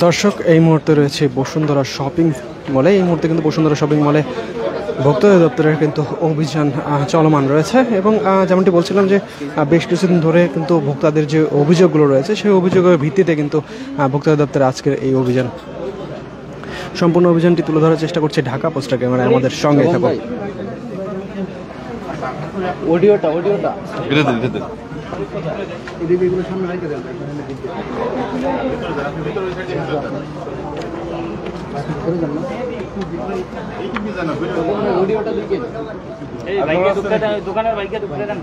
দর্শক, এই মুহূর্তে রয়েছে বসুন্ধরা শপিং মলে। এই মুহূর্তে কিন্তু বসুন্ধরা শপিং মলে ভোক্তা দপ্তরের কিন্তু অভিযান চলমান রয়েছে এবং যেমনটি বলছিলাম যে বেশ কিছুদিন ধরে কিন্তু ভোক্তাদের যে অভিযোগগুলো রয়েছে সেই অভিযোগের ভিত্তিতে কিন্তু ভোক্তা দপ্তরের আজকের এই অভিযান। সম্পূর্ণ অভিযানটি তুলে ধরার চেষ্টা করছে ঢাকা পোস্টার ক্যামেরায়। আমাদের সঙ্গে থাকুন। দোকানের বাইকে ঢুকে দেন।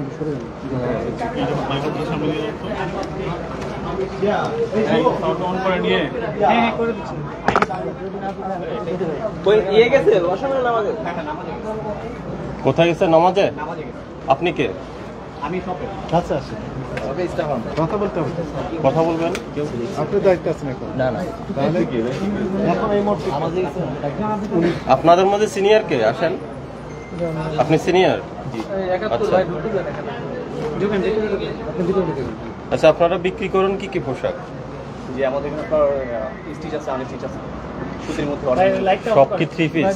কোথায় গেছে? নামাজে। আপনি কে? আমি আচ্ছা আচ্ছা, কথা বলতে হবে। কথা বলবেন? আপনার দায়িত্ব আছে না? না না, আপনাদের মধ্যে সিনিয়র কে? আসেন। আপনি সিনিয়র? আচ্ছা, আপনারা বিক্রি করেন কি কি পোশাক? যে আমাদের এখানে আপনার স্টিচ আছে, আন স্টিচ আছে, সুতির মধ্যে সব কি 3 পিস?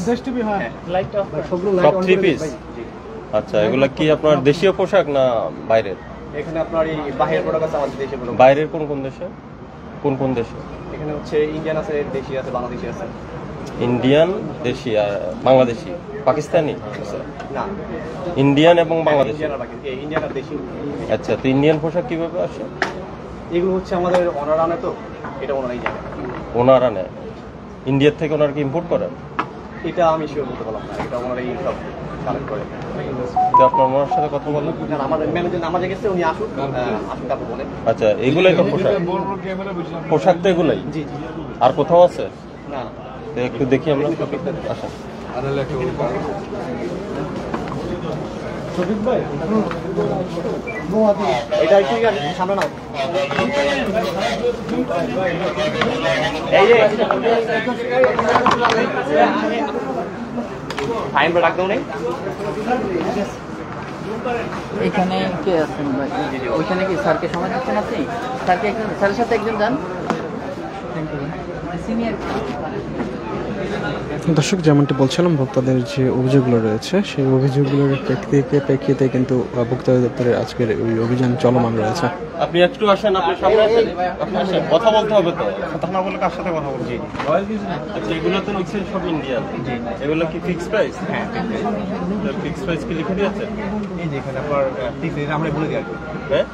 সব 3 পিস? আচ্ছা, এগুলা কি আপনার দেশীয় পোশাক না বাইরের? এখানে আপনার এই বাহিরের প্রোডাক্ট আছে, আমাদের দেশে প্রোডাক্ট। বাইরের কোন কোন দেশে? কোন কোন দেশে? এখানে হচ্ছে ইন্ডিয়ান আছে, দেশি আছে, বাংলাদেশি আছে। ইন্ডিয়ান, দেশি আর বাংলাদেশি, পাকিস্তানি? না, ইন্ডিয়ান এবং বাংলাদেশি। ইন্ডিয়ান আর দেশি। আচ্ছা, তো ইন্ডিয়ান পোশাক কিভাবে আসে? এগুলো হচ্ছে আমাদের ওনার আনে, তো এটা ওনারাই জানে। ওনারা নেয়? ইন্ডিয়ার থেকে ওনারা কি ইম্পোর্ট করেন? এটা আমি শিওর বলতে পারলাম না, এটা ওনারাই সব কালেক্ট করে। তো আপনার ওনার সাথে কথা বলেন। আমাদের ম্যানেজার নামাজে গেছে, উনি আসুন তারপর বলেন। আচ্ছা, এগুলাই তো পোশাক? পোশাক তো এগুলাই? জি জি। আর কোথাও আছে? না, তো একটু দেখি আমরা। আসেন। এটা একটু সামনে নাও। এই যে ফাইন ডাক দাও নেই। এখানে কে আছেন ভাই? ওইখানে কি স্যারকে সময় দিচ্ছেন আপনি? স্যারকে একজন, স্যারের সাথে একজন যান। সিনিয়র দর্শক, যেমনটি বলছিলাম, ভোক্তাদের যে অভিযোগগুলো রয়েছে সেই অভিযোগগুলোর প্রেক্ষিতে কিন্তু ভোক্তা দপ্তরের আজকের ওই অভিযান চলমান রয়েছে। আপনি একটু আসেন, আপনি সামনে আসেন। আপনি আসেন, কথা বলতে হবে তো। কথা না বলে কার সাথে কথা বলছি? আচ্ছা, এগুলো তো লিখছেন সব ইন্ডিয়ান। এগুলো কি ফিক্স প্রাইস? হ্যাঁ, ফিক্স প্রাইস কি লিখে দিয়েছে? এই যে এখানে আপনার ফিক্স রেট আমরা বলে দিই আর কি। হ্যাঁ,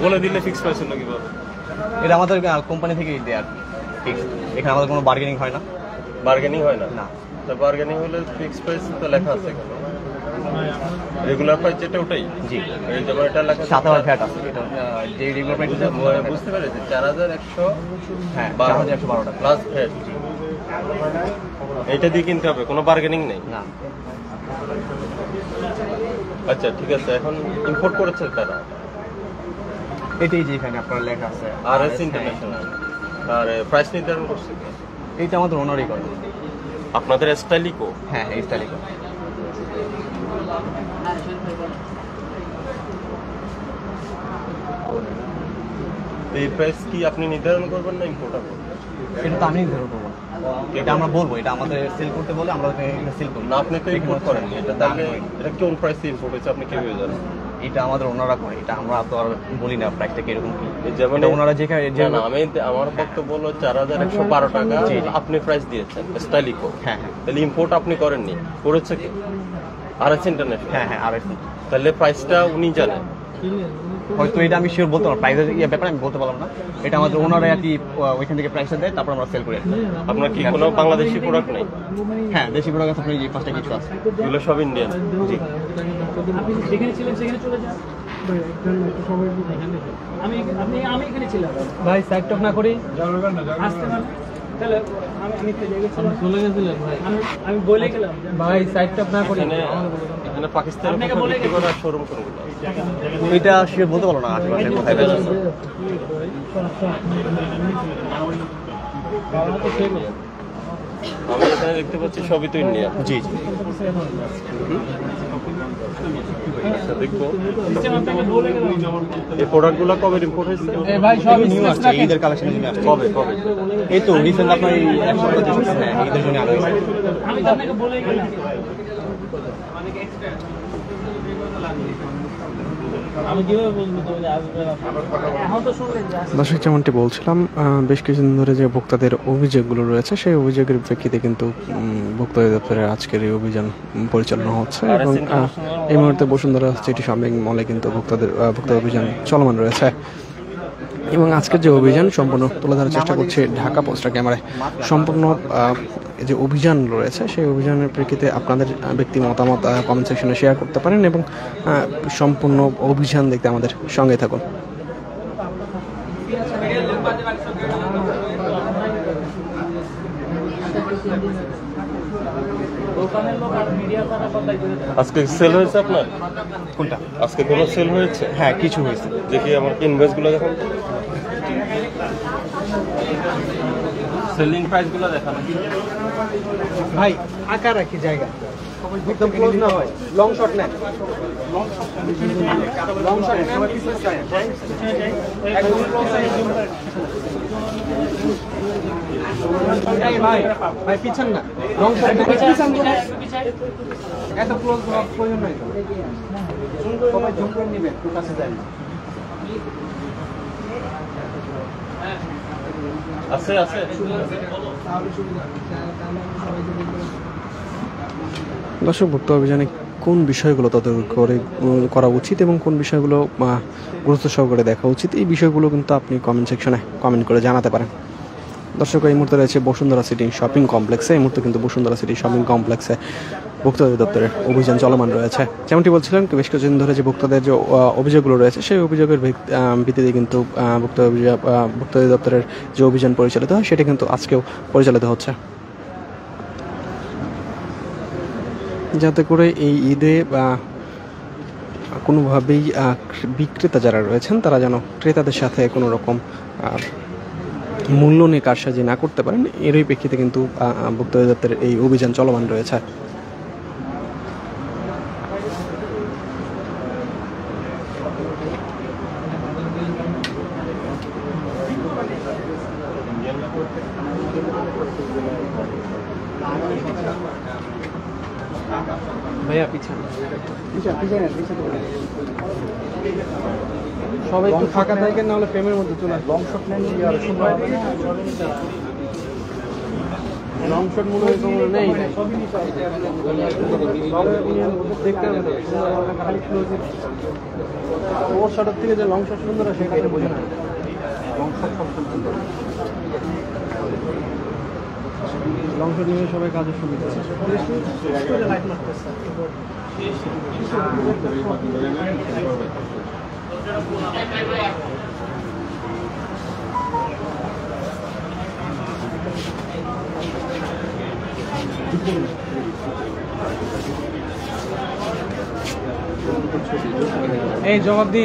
বলে দিলে ফিক্স প্রাইস হলো কিভাবে? এটা আমাদের কোম্পানি থেকে দেয় আর ফিক্স। এখানে আমাদের কোনো বার্গেনিং হয় না। বার্গেনিং হয় না? না। তো বার্গেনিং হলে ফিক্স প্রাইস তো লেখা আছে কেন? রেগুলার প্রাইস যেটা ওটাই? জি। এই যেমন এটা লেখা সাথে আমার ভ্যাট আছে। এটা যে রেগুলার প্রাইস বুঝতে পেরেছি, 4100। হ্যাঁ, 4112 টাকা প্লাস ভ্যাট। এইটা দিয়ে কিনতে হবে, কোনো বার্গেনিং নেই? না। আচ্ছা, ঠিক আছে। এখন ইম্পোর্ট করেছে তারা? এটাই যে এখানে আপনার লেখা আছে আরএস ইন্টারন্যাশনাল। আর প্রাইস নির্ধারণ করছে কি? এইটা আমাদের ওনারই করে। আপনাদের স্টাইলিকো? হ্যাঁ, এই স্টাইলিকো। এই প্রাইস কি আপনি নির্ধারণ করবেন না ইম্পোর্টার করবেন? এটা তো আমি নির্ধারণ করবো না, এটা আমরা বলবো। এটা আমাদের সেল করতে বলে আমরা সেল করবো না। আপনি তো ইম্পোর্ট করেন এটা, তাহলে এটা কোন প্রাইসে ইম্পোর্ট হয়েছে আপনি কিভাবে জানেন? এটা আমাদের ওনারা করে, এটা আমরা তো আর বলি না প্রাইসটা কিরকম কি। যেমন ওনারা যেখানে আমি আমার বক্তব্য হলো 4112 টাকা আপনি প্রাইস দিয়েছেন স্টাইলিকো। হ্যাঁ হ্যাঁ। তাহলে ইম্পোর্ট আপনি করেননি, করেছে কি? RS international. হ্যাঁ হ্যাঁ, আরএস। তাহলে প্রাইসটা উনি জানেন। হয়তো এটা আমি শিওর বলতে পারবো, প্রাইসের ব্যাপারে আমি বলতে পারলাম না। এটা আমাদের ওনারা আর কি ওইখান থেকে প্রাইসটা দেয়, তারপর আমরা সেল করি। আপনার কি কোনো বাংলাদেশি প্রোডাক্ট নেই? হ্যাঁ, দেশি প্রোডাক্ট আছে আপনার এই পাঁচটা কিছু আছে। এগুলো সব ইন্ডিয়ান? জি। আপনি যেখানে ছিলেন সেখানে চলে যান। আমি এখানে ছিলাম ভাই, সাইড টক না করি আসতে পারেন। তাহলে আমি চলে গেছিলাম ভাই, আমি বলে গেলাম ভাই সাইড টক না করি। এখানে পাকিস্তানের বিক্রি করার শোরুম কোনগুলো? ওইটা শিওর বলতে পারবো না আশেপাশে কোথায় বেচে। আমি এখানে দেখতে পাচ্ছি সবই তো ইন্ডিয়ান। জি জি। আচ্ছা দেখবো এই প্রোডাক্টগুলো কবে ইম্পোর্ট হয়েছে? ভাই সব নিউ আসছে, ঈদের কালেকশন নিয়ে আসছে। কবে কবে? এই তো রিসেন্ট আপনার এই এক সপ্তাহ থেকে, হ্যাঁ ঈদের জন্য আনা হয়েছে। আমি তো আপনাকে বলে গেলাম আমি কিভাবে বলবো তুমি আসবে এখন তো শুনলেন যে দর্শক যেমনটি বলছিলাম, বেশ কিছুদিন ধরে যে ভোক্তাদের অভিযোগগুলো রয়েছে সেই অভিযোগের প্রেক্ষিতে কিন্তু ভোক্তা অধিদপ্তরের আজকের এই অভিযান পরিচালনা হচ্ছে এবং এই মুহূর্তে বসুন্ধরা সিটি শপিং মলে কিন্তু ভোক্তা অভিযান চলমান রয়েছে। এবং আজকের যে অভিযান সম্পূর্ণ তুলে ধরার চেষ্টা করছে ঢাকা পোস্টার ক্যামেরায়। সম্পূর্ণ যে অভিযান রয়েছে সেই অভিযানের প্রেক্ষিতে আপনাদের ব্যক্তি মতামত কমেন্ট সেকশনে শেয়ার করতে পারেন এবং সম্পূর্ণ অভিযান দেখতে আমাদের সঙ্গে থাকুন। দোকানের লোক আর মিডিয়া তারা কথাই করে দেয়। আজকে সেল হয়েছে আপনার? কোনটা? আজকে কোনো সেল হয়েছে? হ্যাঁ কিছু হয়েছে। দেখি আমার ইনভয়েসগুলো দেখুন, সেলিং প্রাইসগুলো দেখান। ভাই আঁকা রাখি জায়গা একদম ক্লোজ না হয়, লং শট নেন, লং শট নেন, একদম ক্লোজ ভাই ভাই পিছন না, লং শট এত ক্লোজ হওয়ার প্রয়োজন নাই তো, সবাই জুম করে নেবেন, একটু কাছে যান। আছে আছে দর্শক, ভোক্তা অভিযানে কোন বিষয়গুলো তদারকি করা উচিত এবং কোন বিষয়গুলো গুরুত্ব সহকারে দেখা উচিত, এই বিষয়গুলো কিন্তু আপনি কমেন্ট সেকশনে কমেন্ট করে জানাতে পারেন। দর্শক, এই মুহূর্তে রয়েছে বসুন্ধরা সিটি শপিং কমপ্লেক্সে। এই মুহূর্তে কিন্তু বসুন্ধরা সিটি শপিং কমপ্লেক্সে ভোক্তা অধিদপ্তরের অভিযান চলমান রয়েছে। যেমনটি বলছিলেন, বেশ কিছুদিন ধরে যে ভোক্তাদের যে অভিযোগগুলো রয়েছে সেই অভিযোগের ভিত্তিতে কিন্তু ভোক্তা অধিদপ্তরের যে অভিযান পরিচালিত হয় সেটা কিন্তু আজকেও পরিচালিত হচ্ছে, যাতে করে এই ঈদে কোনোভাবেই বিক্রেতা যারা রয়েছেন তারা যেন ক্রেতাদের সাথে কোনো রকম মূল্য নিয়ে কারসাজি না করতে পারেন, এরই প্রেক্ষিতে কিন্তু ভোক্তা অধিদপ্তরের এই অভিযান চলমান রয়েছে। ভাইয়া পিছনে সবাই একটু ফাঁকা থাকেন, না হলে ফ্রেমের মধ্যে চলে আসবে। লং শট নেন, লং শট মনে হয় কোনো নেই, দেখতে হবে খালি ক্লোজে ওর শটের থেকে যে লং শট সুন্দর হয় সেটা বোঝে না। লং শট সব সুন্দর, লং শট নিয়ে সবাই কাজের সুবিধা। এই জবাব দি।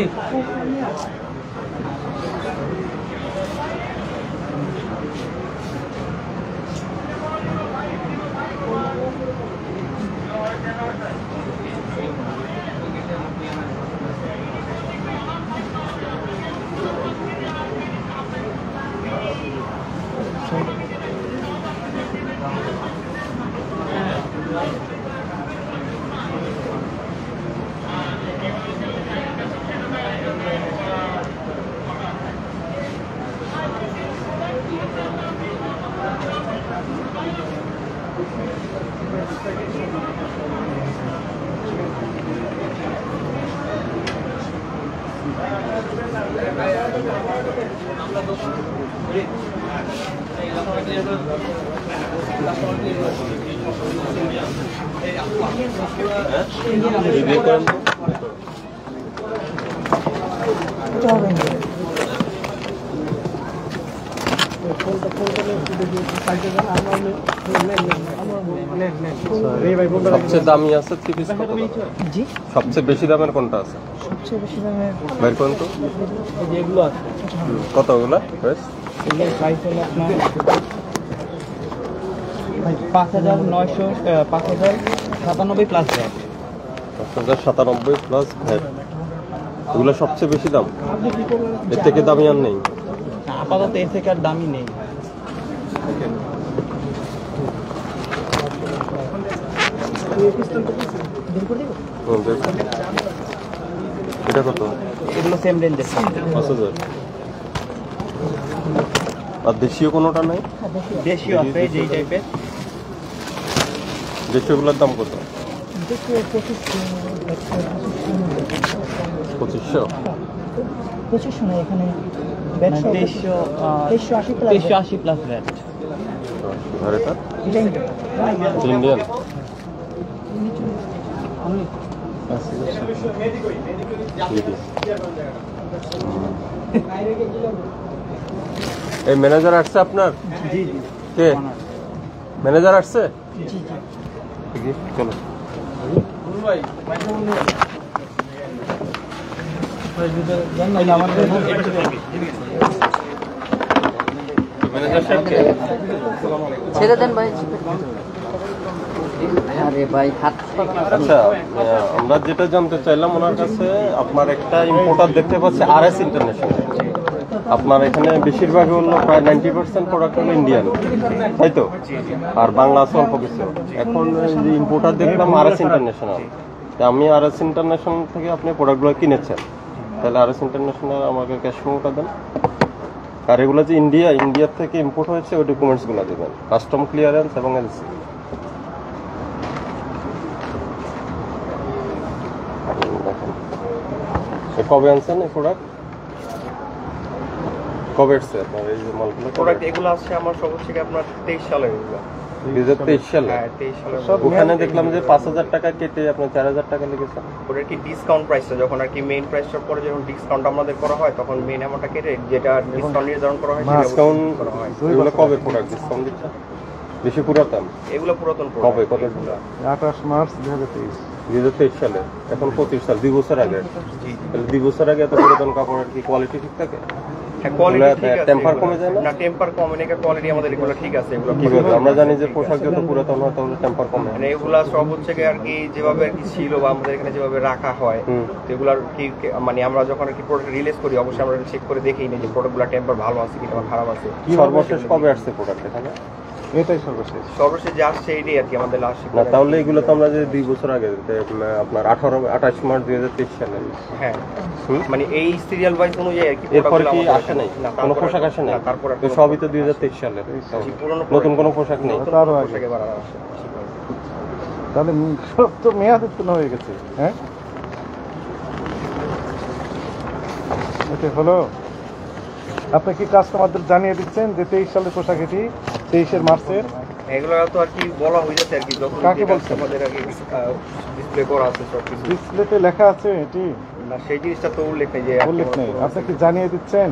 সবচেয়ে দামি আছে থ্রি পিস? জি, সবচেয়ে বেশি দামের কোনটা আছে? সবচেয়ে বেশি দামের বাইর করুন তো। যেগুলো আছে কতগুলা প্রাইস? এগুলোর প্রাইস হলো আপনার ভাই 5,997 প্লাস ভ্যাট। 5,097 plus VAT. এগুলো সবচেয়ে বেশি দাম, এর থেকে দামি আর নেই। আপাতত এর থেকে আর দামি নেই। এটা কত? এগুলো সেম রেঞ্জের। 5,000। আর দেশীয় কোনোটা নাই? দেশীয় আছে যেই টাইপের। দেশীয়গুলোর দাম কত? 2500। 2500 না, এখানে ব্যাট সহ 2380 প্লাস ভ্যাট। আর এটা এটা ইন্ডিয়া। ইন্ডিয়ান। এই ম্যানেজার আসছে আপনার? জি জি। কে ম্যানেজার আসছে? জি জি। চলো। ছেড়ে দেন ভাই। আরে ভাই হাত। আচ্ছা, আমরা যেটা জানতে চাইলাম ওনার কাছে, আপনার একটা ইম্পোর্টার দেখতে পাচ্ছি RS ইন্টারন্যাশনাল। আপনার এখানে বেশিরভাগই হলো প্রায় 90% প্রোডাক্ট হলো ইন্ডিয়ান, তাই তো? আর বাংলা আছে অল্প কিছু। এখন যে ইম্পোর্টার দেখলাম RS ইন্টারন্যাশনাল, আমি RS ইন্টারন্যাশনাল থেকে আপনি প্রোডাক্টগুলো কিনেছেন, তাহলে RS ইন্টারন্যাশনাল আমাকে ক্যাশ মেমোটা দেন। আর এগুলো যে ইন্ডিয়ার থেকে ইম্পোর্ট হয়েছে ওই ডকুমেন্টসগুলো দেবেন, কাস্টম ক্লিয়ারেন্স এবং এলসি। কবে আনছেন এই প্রোডাক্ট? কবে এসছে আপনার এই যে মালগুলো? প্রোডাক্ট এগুলো আসছে আমার সব হচ্ছে কি আপনার 23 সালে এগুলো। 2023 সালে? হ্যাঁ 23 সালে। ওখানে দেখলাম যে 5,000 টাকা কেটে আপনার 4,000 টাকা লিখেছেন। ওটা কি ডিসকাউন্ট প্রাইসটা যখন আর কি মেইন প্রাইসটার পরে যখন ডিসকাউন্ট আমাদের করা হয় তখন মেইন অ্যামাউন্টটা কেটে যেটা ডিসকাউন্ট নির্ধারণ করা হয় সেটা ডিসকাউন্ট করা হয়। এগুলো কবে প্রোডাক্ট ডিসকাউন্ট দিচ্ছে? বেশি পুরাতন? এগুলো পুরাতন কবে? প্রোডাক্ট। কত? 28 মার্চ 2023। 2023 সালে, এখন 25 সাল, 2 বছর আগে। তাহলে 2 বছর আগে এত পুরাতন কাপড়ের কি কোয়ালিটি ঠিক থাকে? হ্যাঁ কোয়ালিটি ঠিক আছে। টেম্পার কমে যায় না? না টেম্পার কমে না, কোয়ালিটি আমাদের এগুলো ঠিক আছে। এগুলো কিভাবে? আমরা জানি যে পোশাক যত পুরাতন হয় তখন টেম্পার কমে। মানে এগুলা সব হচ্ছে কি আর কি যেভাবে আর কি ছিল বা আমাদের এখানে যেভাবে রাখা হয় তো এগুলার কি মানে আমরা যখন আর কি প্রোডাক্ট রিলিজ করি অবশ্যই আমরা চেক করে দেখেই নিই যে প্রোডাক্টগুলো টেম্পার ভালো আছে কিংবা খারাপ আছে। সর্বশেষ কবে আসছে প্রোডাক্ট এখানে? এটাই সর্বশেষ। সর্বশেষ যে আসছে এইটাই আর কি আমাদের লাস্ট। না তাহলে এগুলো তো আমরা যে 2 বছর আগে আপনার 28 মার্চ 2023 সালে। হ্যাঁ মানে এই সিরিয়াল ওয়াইজ অনুযায়ী আর কি এরপরে কি প্রোডাক্টগুলো আসে নাই? না, কোনো তারপরে- পোশাক আসে নাই? না, তারপরে তো সবই তো 2023 সালের। পুরনো নতুন কোনো পোশাক নেই? তারও আগে। পোশাকে বাড়া আসে। তাহলে সব তো মেয়াদ উত্তীর্ণ হয়ে গেছে। হ্যাঁ, এটা হলো। আপনি কি কাস্টমারদের জানিয়ে দিচ্ছেন যে 23 সালের পোশাক এটি 23 মার্চের? এগুলো তো আর কি বলা হয়ে যাচ্ছে আর কি যখন কাকে যেটা বলছেন? আমাদের আর কি ডিসপ্লে করা আছে সব কিছু। ডিসপ্লেতে লেখা আছে এটি? না সেই জিনিসটা তো উল্লেখ নেই যে উল্লেখ নেই। আপনি কি জানিয়ে দিচ্ছেন?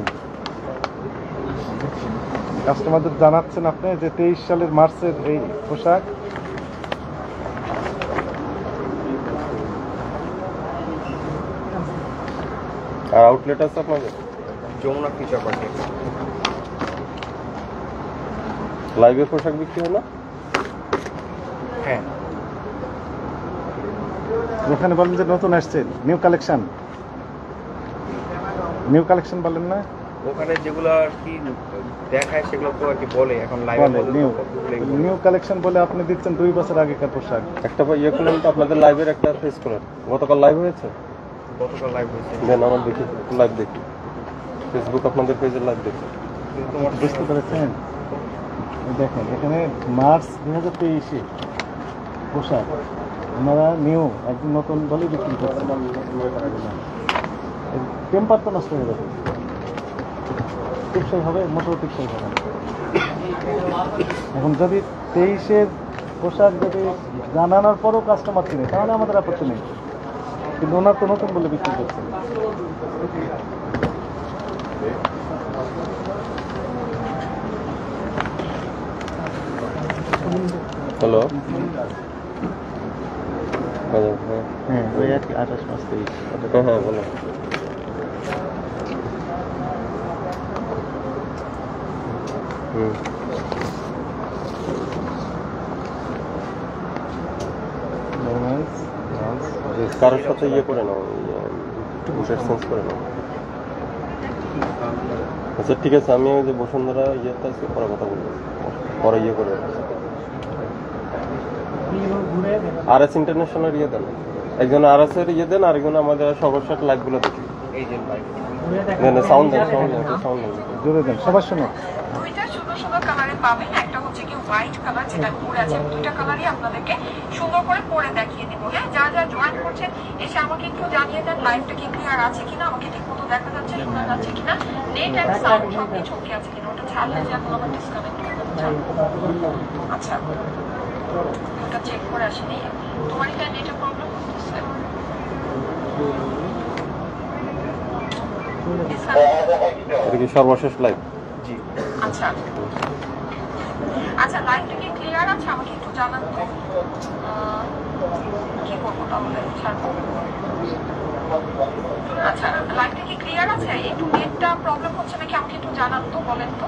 কাস্টমারদের জানাচ্ছেন আপনি যে 23 সালের মার্চের এই পোশাক? আর আউটলেট আছে আপনাদের? যমুনা ফিচার পার্কে। লাইভে পোশাক বিক্রি হয় না? হ্যাঁ ওখানে বলেন যে নতুন আসছে নিউ কালেকশন। নিউ কালেকশন বলেন না? ওখানে যেগুলো আর কি দেখায় সেগুলো তো আর কি বলে এখন লাইভে বলে নিউ নিউ কালেকশন বলে আপনি দিচ্ছেন 2 বছর আগেকার পোশাক। একটা ইয়ে করলেন তো আপনাদের লাইভের একটা ফেস করেন। গতকাল লাইভ হয়েছে? গতকাল লাইভ হয়েছে। দেন আমার দেখি, লাইভ দেখি, ফেসবুক আপনাদের পেজের লাইভ দেখি। কিন্তু তোমার বুঝতে পেরেছেন? এই দেখেন এখানে মার্চ 2023 পোশাক ওনারা নিউ একদম নতুন বলে বিক্রি করছেন। টেম্পার তো নষ্ট হয়ে যাবে, টিকসই হবে? মোটেও টিকসই হবে না। এখন যদি 23-এর পোশাক যদি জানানোর পরও কাস্টমার কিনে তাহলে আমাদের আপত্তি নেই, কিন্তু ওনার তো নতুন বলে বিক্রি করছে। হ্যালো, হ্যাঁ ওই আর কি 28 মাস 23। হ্যাঁ হ্যাঁ বলো। কারোর সাথে ইয়ে করে নাও, চেঞ্জ করে নাও। আচ্ছা ঠিক আছে, আমি ওই যে বসুন্ধরা ইয়েতে আছি, পরে কথা বলবো, পরে ইয়ে করে RS ইন্টারন্যাশনাল ইয়ে দেন, একজন RS এর ইয়ে দেন, আরেকজন আমাদের সর্বশেষ লাইভগুলো দেখি। এই যে ভাই সাউন্ড দেন, সাউন্ড দেন, সাউন্ড দেন, জোরে দেন, সবার শোনো। দুইটা সুন্দর সুন্দর কালারে পাবেন, একটা হচ্ছে কি হোয়াইট কালার যেটা পরে আছে, দুইটা কালারই আপনাদেরকে সুন্দর করে পরে দেখিয়ে দিব। হ্যাঁ, যারা যারা জয়েন করছেন এসে আমাকে একটু জানিয়ে দেন লাইভটা কি ক্লিয়ার আছে কিনা, আমাকে ঠিক মতো দেখা যাচ্ছে, শোনা যাচ্ছে কিনা, নেট এন্ড সাউন্ড সব কিছু ওকে আছে কিনা। ওটা ছাড়লে যে এখন আবার ডিসকানেক্ট হয়ে যাবে। আচ্ছা, ওটা চেক করে আসেনি। তোমার এটা নেটের প্রবলেম হচ্ছে? এটা কি সর্বশেষ লাইভ? জি আচ্ছা আচ্ছা, লাইভটা কি ক্লিয়ার আছে? আমাকে একটু জানান তো। কি করবো তাহলে, ছাড়বো। আচ্ছা, লাইভটা কি ক্লিয়ার আছে? একটু নেটটা প্রবলেম হচ্ছে নাকি আমাকে একটু জানান তো, বলেন তো,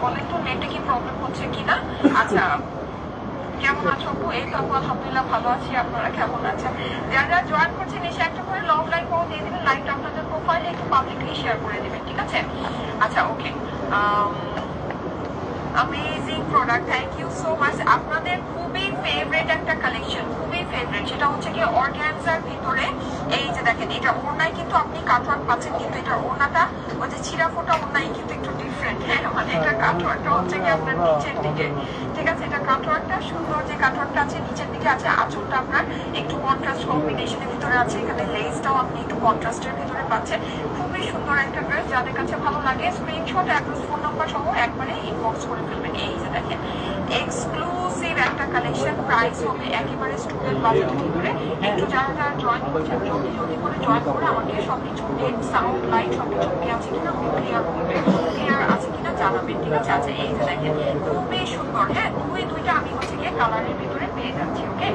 বলেন তো নেটে কি প্রবলেম হচ্ছে কিনা। আচ্ছা, কেমন আছো আপু? এই তো আপু আলহামদুলিল্লাহ ভালো আছি, আপনারা কেমন আছেন? যারা যারা জয়েন করছেন এসে একটা করে লং লাইভ পাওয়া দিয়ে দিবেন, লাইভটা আপনাদের প্রোফাইলে একটু পাবলিকলি শেয়ার করে দিবেন, ঠিক আছে? আচ্ছা okay, amazing product, thank you so much. আপনাদের খুবই ফেভারিট একটা কালেকশন, খুবই ফেভারিট, সেটা হচ্ছে কি অর্গানজার ভিতরে। এই যে দেখেন, এটা ওড়নায় কিন্তু আপনি কাটওয়ার্ক পাচ্ছেন, কিন্তু এটার ওড়নাটা ওই যে ছিঁড়া ফোটা ওড়নায় কিন্তু একটু ডিফারেন্ট। হ্যাঁ, মানে এটা কাটওয়ার্কটা হচ্ছে কি আপনার নিচের দিকে, ঠিক আছে? এটা কাটওয়ার্কটা সুন্দর, যে কাটওয়ার্কটা আছে নিচের দিকে আছে, আঁচলটা আপনার একটু কন্ট্রাস্ট কম্বিনেশনের ভিতরে আছে, এখানে লেসটাও আপনি একটু কন্ট্রাস্টের ভিতরে পাচ্ছেন। খুবই সুন্দর একটা ড্রেস, যাদের কাছে ভালো লাগে স্ক্রিনশট, অ্যাড্রেস, ফোন নাম্বার সহ একবারে ইনবক্স করে ফেলবেন। এই যে দেখেন, এক্সক্লুসিভ একটা কালেকশন, প্রাইস হবে একেবারে স্টুডেন্ট বাজেটের ভিতরে। একটু যারা যারা জয়েন করছেন জলদি জলদি করে জয়েন করে আমাকে সবকিছু নেট সাউন্ড লাইট সবকিছু ওকে আছে কিনা ক্লিয়ার করবে, ক্লিয়ার আছে কিনা জানাবেন, ঠিক আছে? আচ্ছা এই যে দেখেন, খুবই সুন্দর। হ্যাঁ, দুইটা আমি হচ্ছে গিয়ে কালারের ভিতরে পেয়ে যাচ্ছি। ওকে,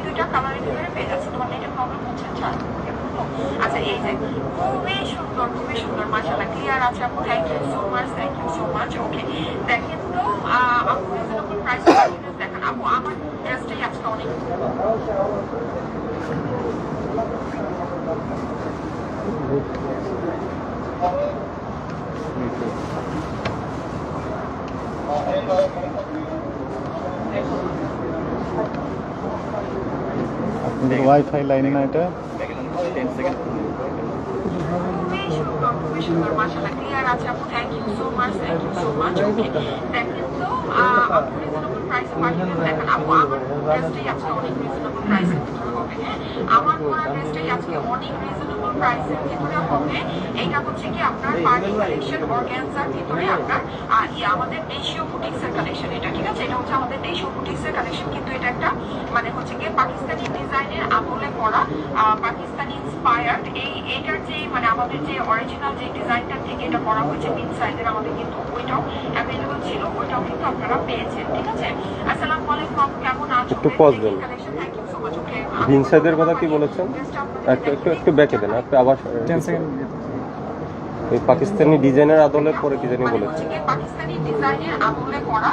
দুইটা কালারের ভিতরে পেয়ে যাচ্ছি। তোমার নেটের প্রবলেম হচ্ছে? আচ্ছা এই যে খুবই সুন্দর, খুবই সুন্দর, মাশাআল্লাহ ক্লিয়ার আছে আপু, thank you so much, thank you so much. Okay, দেখেন তো আপু রিজনেবল প্রাইস দেখেন আপু, আমার ড্রেসটাই আজকে অনেক আপনাদের ওয়াইফাই লাইনে না এটা? খুবই সুন্দর, খুবই সুন্দর, মাশাআল্লাহ ক্লিয়ার আছে আপু, thank you so much, thank you so much. Okay, দেখেন তো আপু রিজনেবল প্রাইসে পাঠিয়ে দেখেন আপু, আমার ড্রেসটাই আজকে অনেক রিজনেবল প্রাইসের ভিতরে হবে। হ্যাঁ, আমার পরা ড্রেসটাই আজকে অনেক রিজনেবল প্রাইসের ভিতরে হবে। এইটা হচ্ছে কি আপনার পার্টি কালেকশন, অর্গানজার ভিতরে আপনার আমাদের দেশীয় বুটিক্সের কালেকশন এটা, ঠিক আছে? এটা হচ্ছে আমাদের দেশীয় বুটিক্সের কালেকশন, কিন্তু এটা একটা মানে হচ্ছে কি পাকিস্তানি ডিজাইনের আমলে করা, পাকিস্তানি ইন্সপায়ার্ড। এইটার যে মানে আমাদের যে অরিজিনাল যে ডিজাইনটা থেকে এটা করা হয়েছে বিন সাইজের, আমাদের কিন্তু ওইটাও অ্যাভেলেবল ছিল, ওইটাও কিন্তু আপনারা পেয়েছেন, ঠিক আছে? আসসালামু আলাইকুম, কেমন আছেন? একটু পজ দেন। Thank you so much. Okay, বিন সাইজের কথা কি বলেছেন? একটু ব্যাকে দেন, একটু আবার 10 সেকেন্ড। ওই পাকিস্তানি ডিজাইনের আদলে পরে কি জানি বলেছে, পাকিস্তানি ডিজাইনের আমলে করা,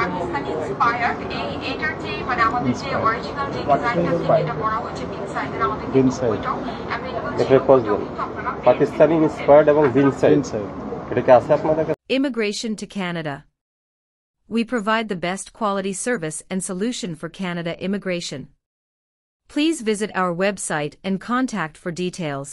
পাকিস্তানি ইন্সপায়ার্ড। এইটার যে মানে আমাদের যে অরিজিনাল যে ডিজাইনটা থেকে এটা করা হয়েছে বিন সাইজের, আমাদের কিন্তু ওইটাও অ্যাভেলেবল ছিল, এটা পজ দেন। পাকিস্তানি ইন্সপায়ার্ড এবং বিন সাইজ, এটা কি আছে আপনাদের কাছে? Immigration to Canada. We provide the best quality service and solution for Canada immigration. Please visit our website and contact for details.